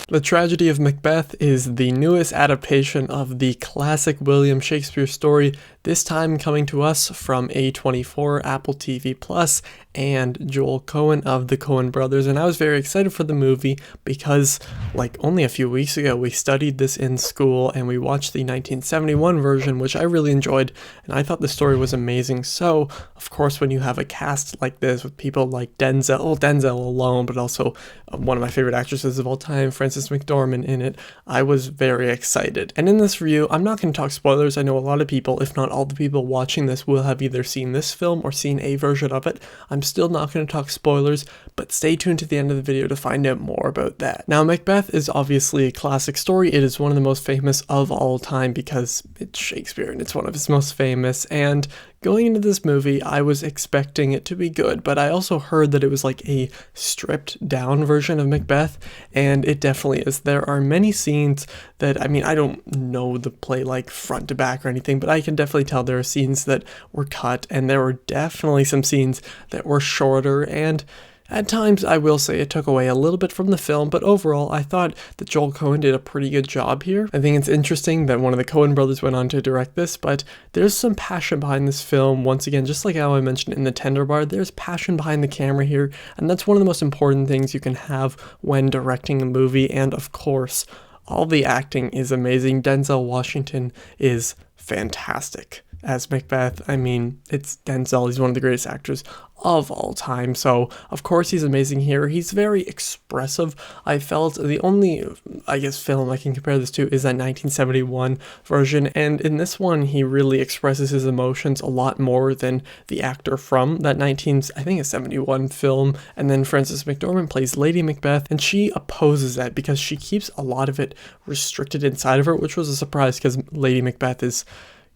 The Tragedy of Macbeth is the newest adaptation of the classic William Shakespeare story, this time coming to us from A24, Apple TV Plus, and Joel Coen of the Coen brothers. And I was very excited for the movie because, like, only a few weeks ago we studied this in school and we watched the 1971 version, which I really enjoyed, and I thought the story was amazing. So, of course, when you have a cast like this with people like Denzel alone, but also one of my favorite actresses of all time, Frances McDormand, in it, I was very excited. And in this review, I'm not going to talk spoilers. I know a lot of people, if not all the people watching this, will have either seen this film or seen a version of it. I'm still not going to talk spoilers, but stay tuned to the end of the video to find out more about that. Now, Macbeth is obviously a classic story. It is one of the most famous of all time because it's Shakespeare and it's one of his most famous. And going into this movie, I was expecting it to be good, but I also heard that it was like a stripped down version of Macbeth, and it definitely is. There are many scenes that, I mean, I don't know the play like front to back or anything, but I can definitely tell there are scenes that were cut, and there were definitely some scenes that were shorter, and at times, I will say it took away a little bit from the film, but overall, I thought that Joel Coen did a pretty good job here. I think it's interesting that one of the Coen brothers went on to direct this, but there's some passion behind this film. Once again, just like how I mentioned in the Tender Bar, there's passion behind the camera here, and that's one of the most important things you can have when directing a movie, and of course, all the acting is amazing. Denzel Washington is fantastic as Macbeth. I mean, it's Denzel, he's one of the greatest actors of all time, so of course he's amazing here. He's very expressive. I felt the only, I guess, film I can compare this to is that 1971 version, and in this one he really expresses his emotions a lot more than the actor from that 71 film. And then Frances McDormand plays Lady Macbeth, and she opposes that because she keeps a lot of it restricted inside of her, which was a surprise because Lady Macbeth is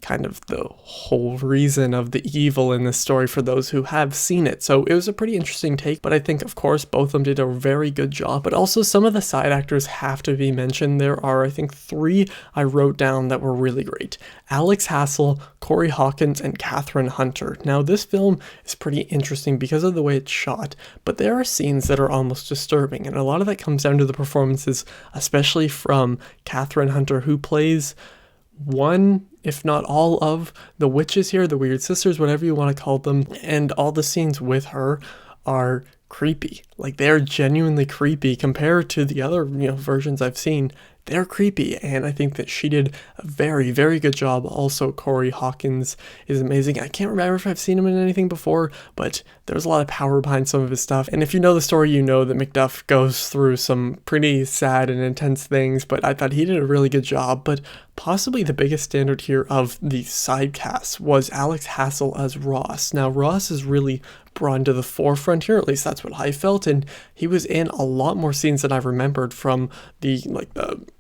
kind of the whole reason of the evil in this story for those who have seen it. So it was a pretty interesting take, but I think, of course, both of them did a very good job. But also some of the side actors have to be mentioned. There are, I think, 3 I wrote down that were really great: Alex Hassell, Corey Hawkins, and Catherine Hunter. Now, this film is pretty interesting because of the way it's shot, but there are scenes that are almost disturbing, and a lot of that comes down to the performances, especially from Catherine Hunter, who plays one, if not all, of the witches here, the weird sisters, whatever you want to call them, and all the scenes with her are creepy. Like, they're genuinely creepy compared to the other, versions I've seen. They're creepy, and I think that she did a very, very good job. Also, Corey Hawkins is amazing. I can't remember if I've seen him in anything before, but there's a lot of power behind some of his stuff. And if you know the story, you know that Macduff goes through some pretty sad and intense things, but I thought he did a really good job. But possibly the biggest standard here of the side cast was Alex Hassell as Ross. Now, Ross is really brought into the forefront here, at least that's what I felt, and he was in a lot more scenes than I remembered from the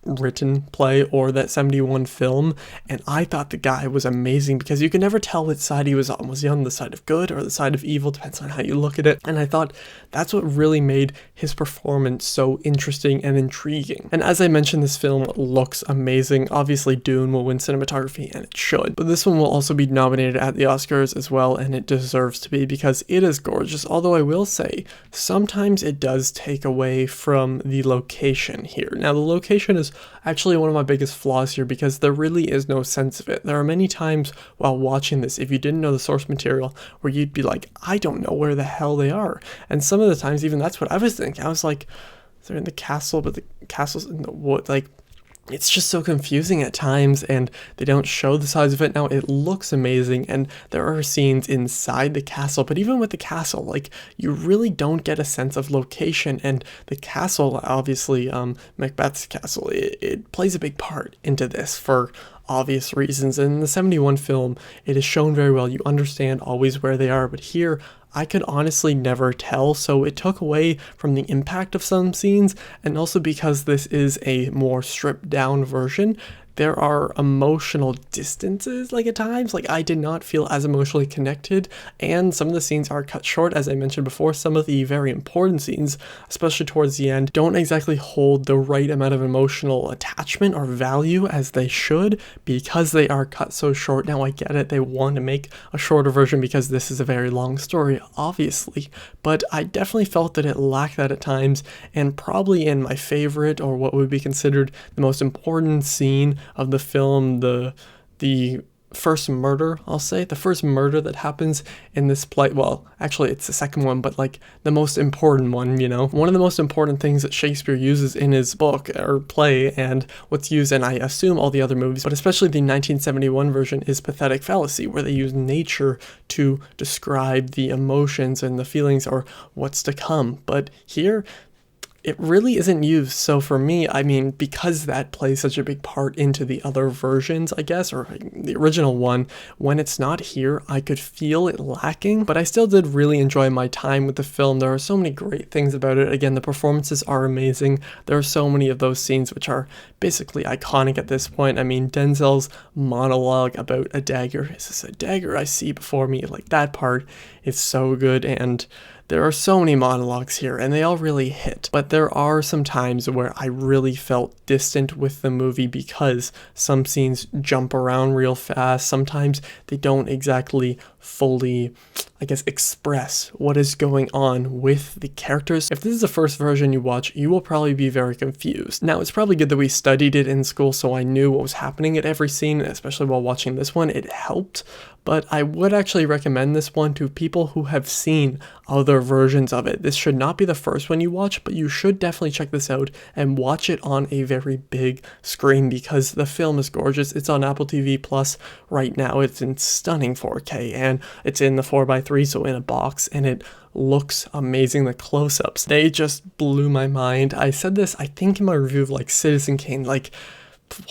written play or that 71 film, and I thought the guy was amazing because you could never tell which side he was on. Was he on the side of good or the side of evil? Depends on how you look at it, and I thought that's what really made his performance so interesting and intriguing. And as I mentioned, this film looks amazing. Obviously, Dune will win cinematography, and it should, but this one will also be nominated at the Oscars as well, and it deserves to be because it is gorgeous. Although I will say, sometimes it does take away from the location here. Now, the location is actually one of my biggest flaws here because there really is no sense of it. There are many times while watching this, if you didn't know the source material, where you'd be like, I don't know where the hell they are. And some of the times, even that's what I was thinking. I was like, they're in the castle, but the castle's in the wood. Like, it's just so confusing at times, and they don't show the size of it. Now, it looks amazing, and there are scenes inside the castle, but even with the castle, like, you really don't get a sense of location, and the castle, obviously, Macbeth's castle, it plays a big part into this for obvious reasons. And in the 71 film, it is shown very well. You understand always where they are, but here, I could honestly never tell, so it took away from the impact of some scenes, and also because this is a more stripped down version, there are emotional distances, like at times, like I did not feel as emotionally connected, and some of the scenes are cut short. As I mentioned before, some of the very important scenes, especially towards the end, don't exactly hold the right amount of emotional attachment or value as they should because they are cut so short. Now I get it, they want to make a shorter version because this is a very long story, obviously, but I definitely felt that it lacked that at times, and probably in my favorite, or what would be considered the most important scene of the film, the first murder, I'll say, the first murder that happens in this play. Well, actually it's the second one, but like the most important one, you know, one of the most important things that Shakespeare uses in his book or play, and what's used in, I assume, all the other movies, but especially the 1971 version, is pathetic fallacy, where they use nature to describe the emotions and the feelings or what's to come. But here, it really isn't used. So for me, I mean, because that plays such a big part into the other versions, I guess, or the original one, when it's not here, I could feel it lacking, but I still did really enjoy my time with the film. There are so many great things about it. Again, the performances are amazing. There are so many of those scenes which are basically iconic at this point. I mean, Denzel's monologue about a dagger. Is this a dagger I see before me? Like, that part is so good, and there are so many monologues here, and they all really hit. But there are some times where I really felt distant with the movie because some scenes jump around real fast. Sometimes they don't exactly fully, I guess, express what is going on with the characters. If this is the first version you watch, you will probably be very confused. Now, it's probably good that we studied it in school, so I knew what was happening at every scene, especially while watching this one. It helped. But I would actually recommend this one to people who have seen other versions of it. This should not be the first one you watch, but you should definitely check this out and watch it on a very big screen because the film is gorgeous. It's on Apple TV Plus right now. It's in stunning 4K, and it's in the 4:3, so in a box, and it looks amazing. The close-ups, they just blew my mind. I said this, I think, in my review of like Citizen Kane, like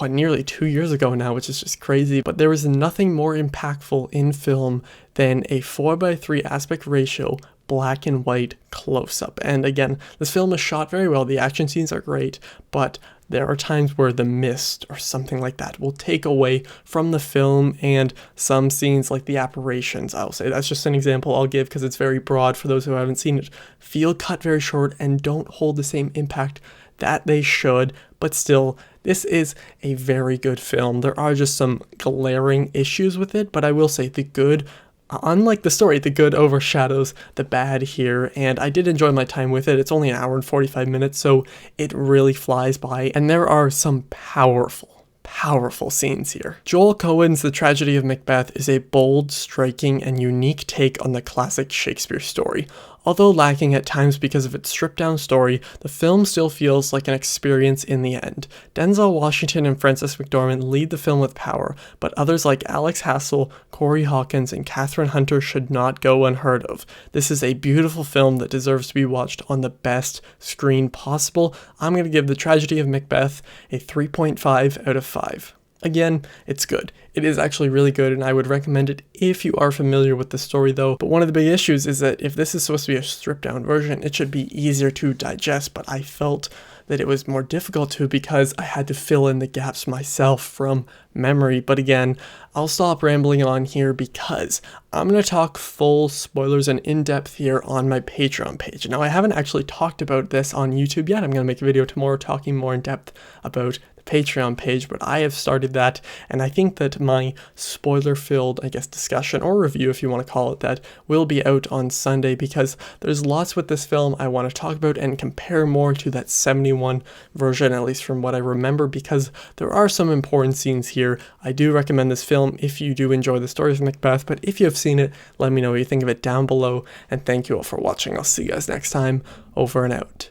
nearly 2 years ago now, which is just crazy. But there is nothing more impactful in film than a 4:3 aspect ratio black and white close-up. And again, this film is shot very well. The action scenes are great, but there are times where the mist or something like that will take away from the film, and some scenes like the apparitions, I'll say, that's just an example I'll give because it's very broad for those who haven't seen it, feel cut very short and don't hold the same impact that they should. But still, this is a very good film. There are just some glaring issues with it, but I will say the good, unlike the story, the good overshadows the bad here, and I did enjoy my time with it. It's only an hour and 45 minutes, so it really flies by, and there are some powerful scenes here. Joel Coen's The Tragedy of Macbeth is a bold, striking, and unique take on the classic Shakespeare story. Although lacking at times because of its stripped-down story, the film still feels like an experience in the end. Denzel Washington and Frances McDormand lead the film with power, but others like Alex Hassell, Corey Hawkins, and Catherine Hunter should not go unheard of. This is a beautiful film that deserves to be watched on the best screen possible. I'm going to give The Tragedy of Macbeth a 3.5 out of 5. Again, it's good. It is actually really good, and I would recommend it if you are familiar with the story though. But one of the big issues is that if this is supposed to be a stripped down version, it should be easier to digest, but I felt that it was more difficult to because I had to fill in the gaps myself from memory. But again, I'll stop rambling on here because I'm going to talk full spoilers and in-depth here on my Patreon page. Now, I haven't actually talked about this on YouTube yet. I'm going to make a video tomorrow talking more in depth about the Patreon page, but I have started that, and I think that my spoiler-filled, I guess, discussion or review, if you want to call it that, will be out on Sunday because there's lots with this film I want to talk about and compare more to that 71 version, at least from what I remember, because there are some important scenes here. I do recommend this film if you do enjoy the story of Macbeth, but if you have seen it, let me know what you think of it down below, and thank you all for watching. I'll see you guys next time. Over and out.